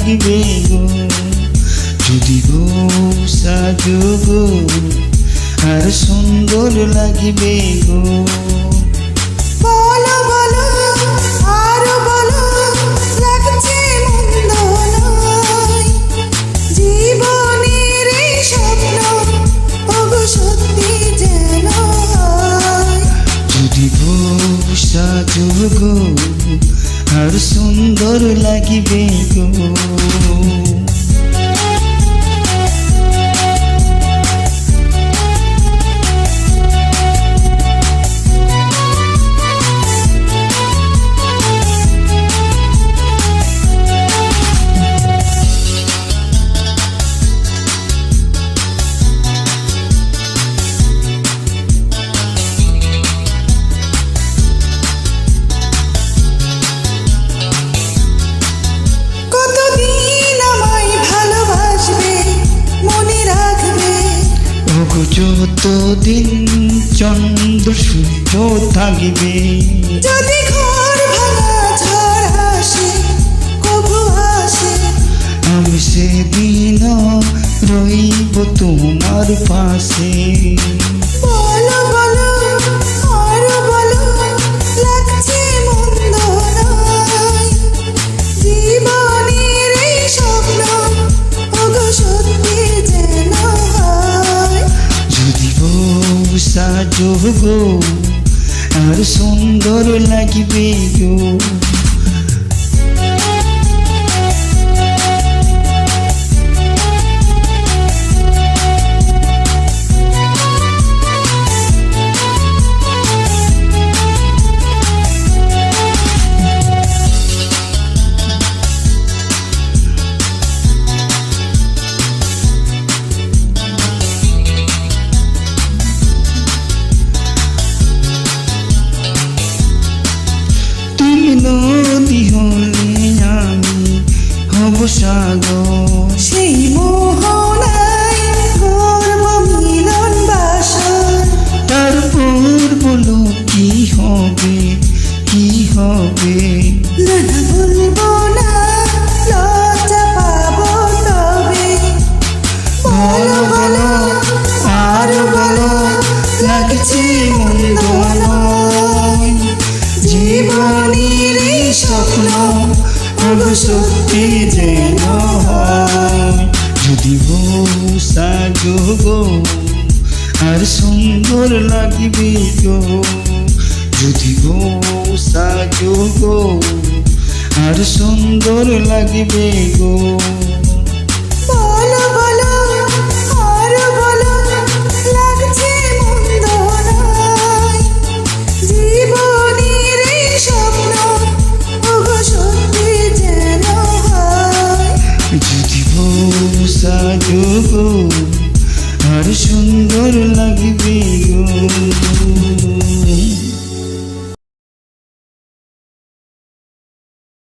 লাগিবে গো, যদি গো সাজো গো আর সুন্দর লাগিবে গো। বলো বলো আরো বলো, লাগছে মন্দ নয়, জীবনের এই স্বপ্ন ওগো সত্যি যেন হয়। যদি গো সাজো গো আর সুন্দর লাগিবে গো। যতদিন চন্দ্র সূর্য থাকিবে, যদি ঘর ভাঙা ঝড় আসে কভু আসে, আমি সেদিন রইব তোমার পাশে। বলো বলো আরো বলো, লাগছে মন্দ নয়, জীবনের এই স্বপ্ন ওগো সত্যি যেন হয়। যদি গো সাজো গো আর সুন্দর লাগিবে গো। নদী হলে আমি হব সাগর, সেই মোহনায় করব মিলন বাসর। তারপর বলো কি হবে কি হবে, না না বলবো না, লজ্জা পাবো তবে। বলো বলো আরো বলো, লাগছে মন্দ নয়, জীবনের এই স্বপ্ন ওগো সত্যি যেন হয়। যদি গো সাজো গো আর সুন্দর লাগিবে গো, যদি গো সাজো গো আর সুন্দর লাগিবে গো। বলো বলো আরো বলো, লাগছে মন্দ নয়, জীবনের এই স্বপ্ন ওগো সত্যি যেন হয়। যদি গো সাজো গো আর সুন্দর লাগিবে